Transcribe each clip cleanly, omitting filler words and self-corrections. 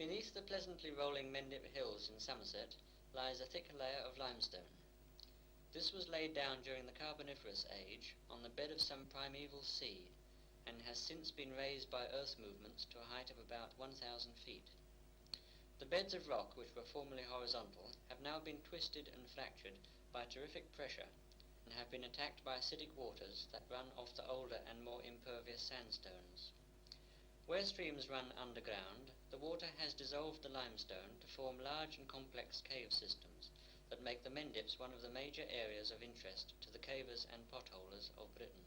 Beneath the pleasantly rolling Mendip hills in Somerset lies a thick layer of limestone. This was laid down during the Carboniferous age on the bed of some primeval sea, and has since been raised by earth movements to a height of about 1,000 feet. The beds of rock, which were formerly horizontal, have now been twisted and fractured by terrific pressure, and have been attacked by acidic waters that run off the older and more impervious sandstones. Where streams run underground, the water has dissolved the limestone to form large and complex cave systems that make the Mendips one of the major areas of interest to the cavers and potholers of Britain.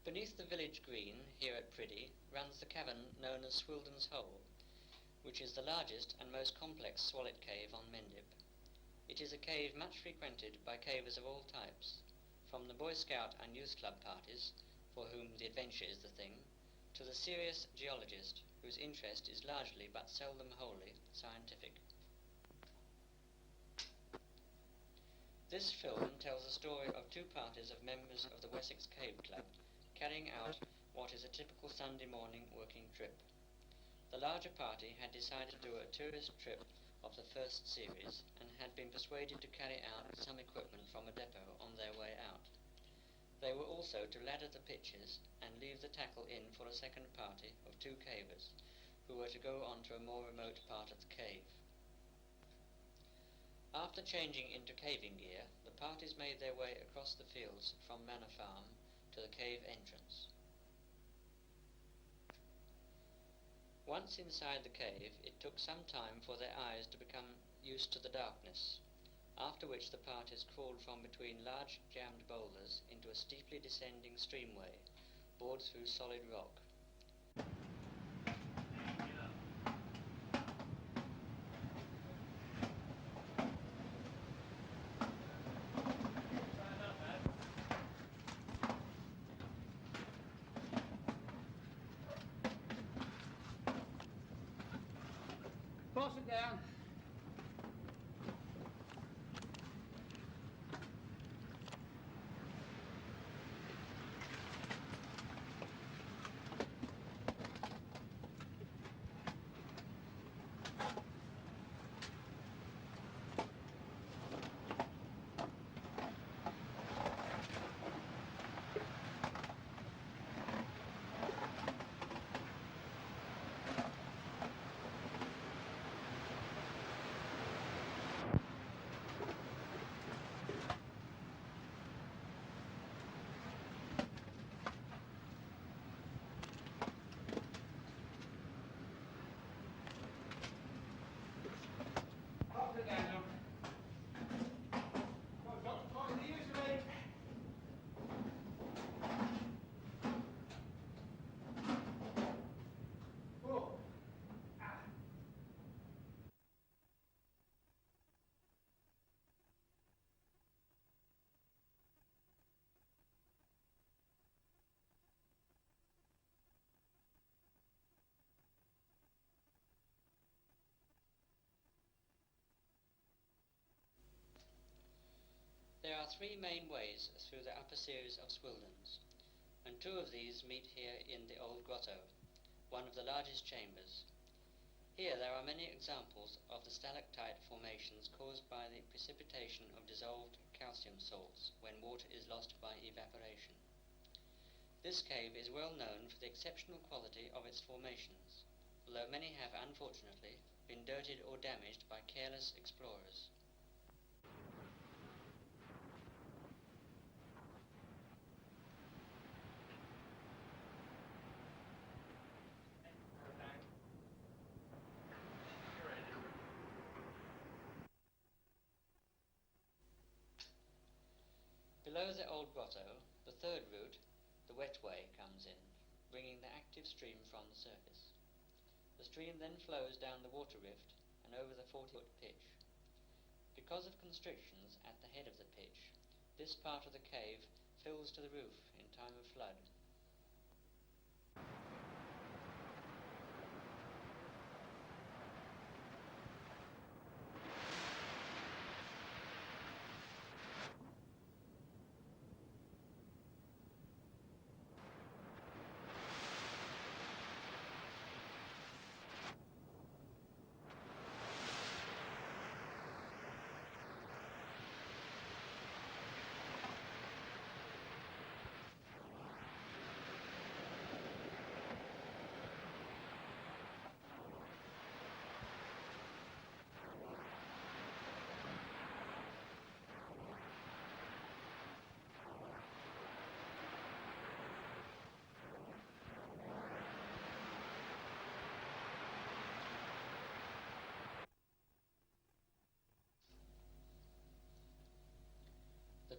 Beneath the village green, here at Priddy, runs the cavern known as Swildon's Hole, which is the largest and most complex swalit cave on Mendip. It is a cave much frequented by cavers of all types, from the Boy Scout and Youth Club parties, for whom the adventure is the thing, to the serious geologist, whose interest is largely, but seldom wholly, scientific. This film tells the story of two parties of members of the Wessex Cave Club carrying out what is a typical Sunday morning working trip. The larger party had decided to do a tourist trip of the first series and had been persuaded to carry out some equipment from a depot on their way out. They were also to ladder the pitches and leave the tackle in for a second party of two cavers, who were to go on to a more remote part of the cave. After changing into caving gear, the parties made their way across the fields from Manor Farm to the cave entrance. Once inside the cave, it took some time for their eyes to become used to the darkness, after which the parties crawled from between large jammed boulders into a steeply descending streamway, bored through solid rock. Pass it down. There are three main ways through the upper series of Swildons, and two of these meet here in the old grotto, one of the largest chambers. Here there are many examples of the stalactite formations caused by the precipitation of dissolved calcium salts when water is lost by evaporation. This cave is well known for the exceptional quality of its formations, although many have unfortunately been dirtied or damaged by careless explorers. Below the old grotto, the third route, the wet way, comes in, bringing the active stream from the surface. The stream then flows down the water rift and over the 40-foot pitch. Because of constrictions at the head of the pitch, this part of the cave fills to the roof in time of flood.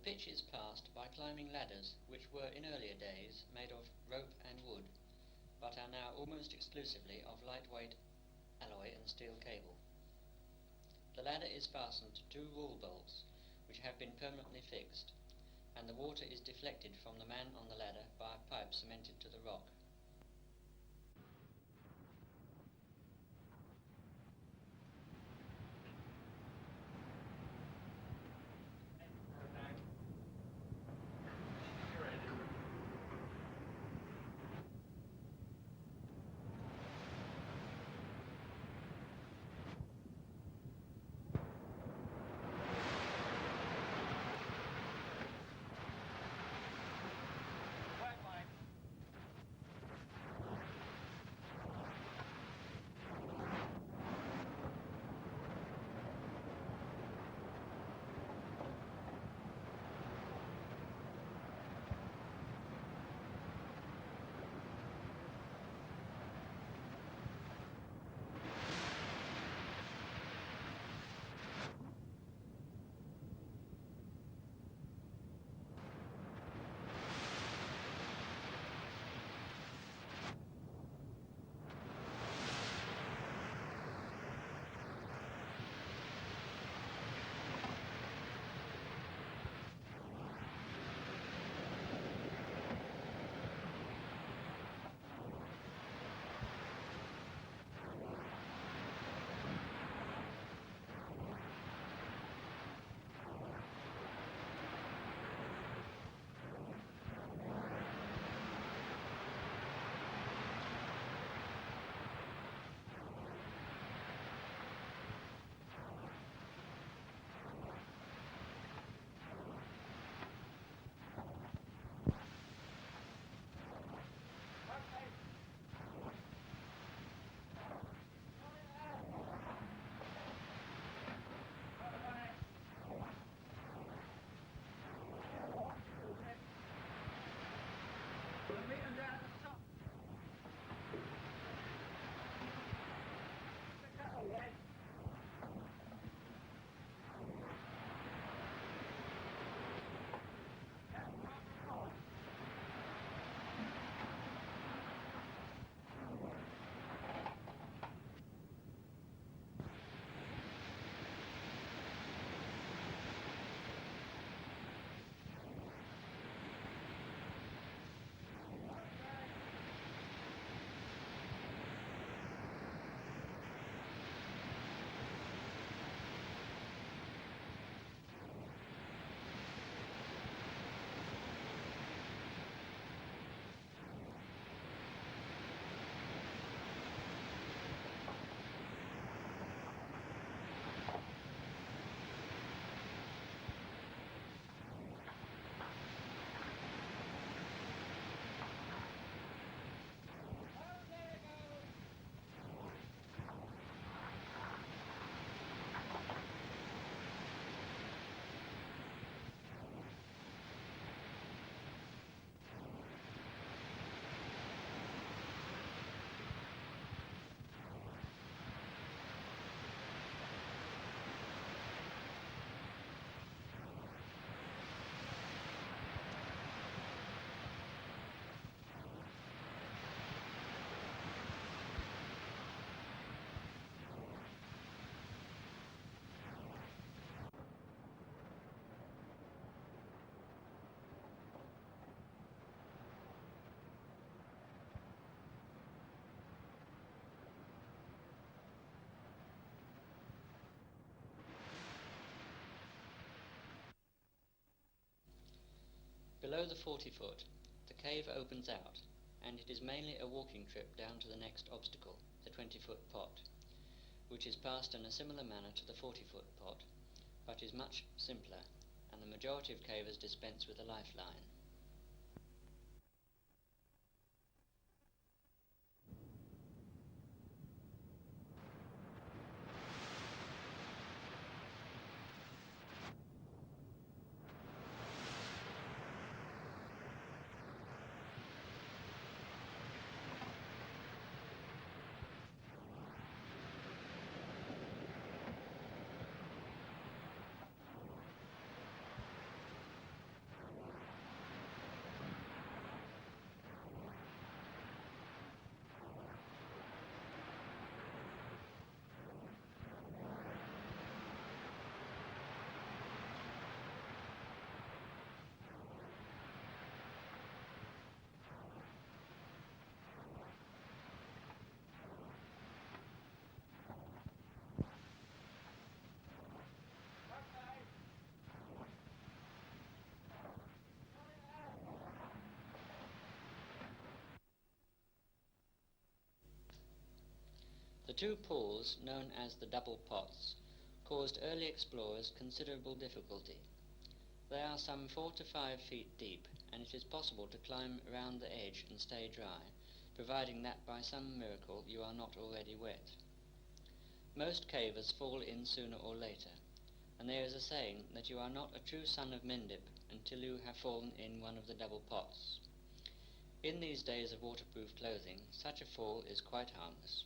pitch is passed by climbing ladders which were in earlier days made of rope and wood, but are now almost exclusively of lightweight alloy and steel cable. The ladder is fastened to two wall bolts which have been permanently fixed, and the water is deflected from the man on the ladder by a pipe cemented to the rock. Below the 40-foot, the cave opens out, and it is mainly a walking trip down to the next obstacle, the 20-foot pot, which is passed in a similar manner to the 40-foot pot, but is much simpler, and the majority of cavers dispense with a lifeline. two pools, known as the double pots, caused early explorers considerable difficulty. They are some 4 to 5 feet deep, and it is possible to climb round the edge and stay dry, providing that by some miracle you are not already wet. Most cavers fall in sooner or later, and there is a saying that you are not a true son of Mendip until you have fallen in one of the double pots. In these days of waterproof clothing, such a fall is quite harmless.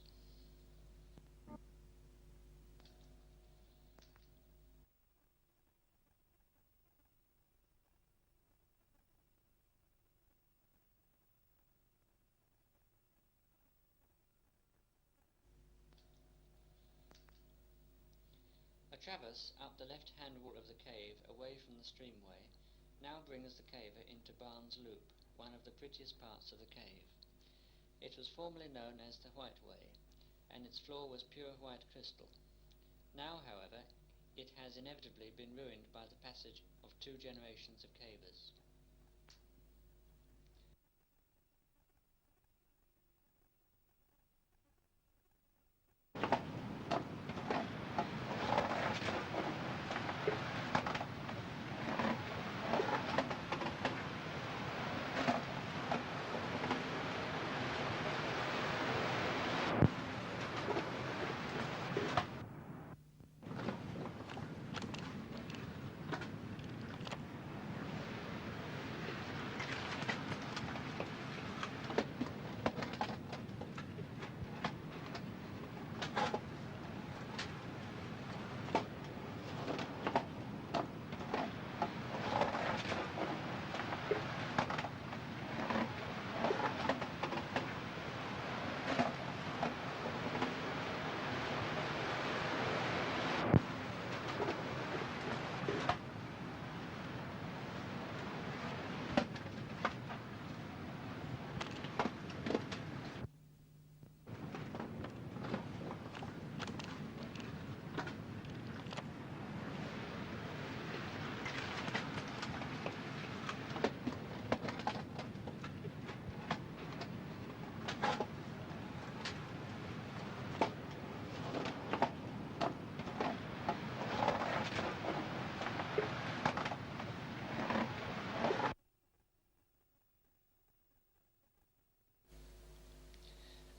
A traverse up the left-hand wall of the cave away from the streamway now brings the caver into Barnes Loop, one of the prettiest parts of the cave. It was formerly known as the White Way, and its floor was pure white crystal. Now, however, it has inevitably been ruined by the passage of 2 generations of cavers.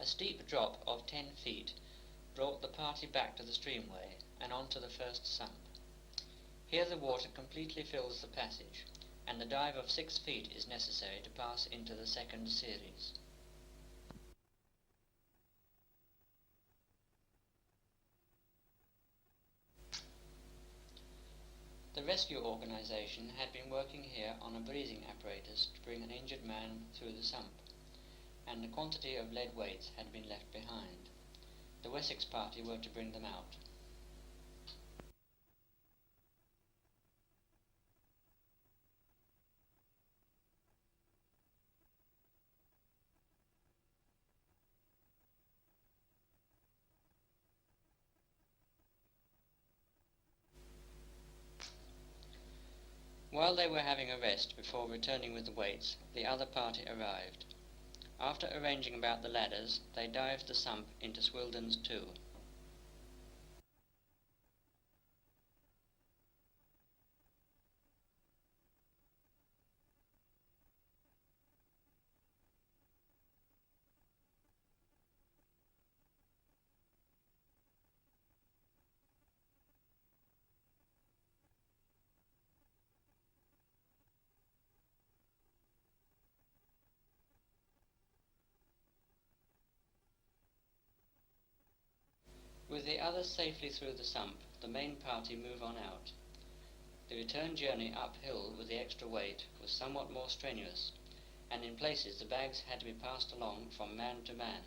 A steep drop of 10 feet brought the party back to the streamway and onto the first sump. Here the water completely fills the passage, and the dive of 6 feet is necessary to pass into the second series. The rescue organisation had been working here on a breathing apparatus to bring an injured man through the sump, and a quantity of lead weights had been left behind. The Wessex party were to bring them out. While they were having a rest before returning with the weights, the other party arrived. After arranging about the ladders, they dived the sump into Swildons too. With the others safely through the sump, the main party move on out. The return journey uphill with the extra weight was somewhat more strenuous, and in places the bags had to be passed along from man to man.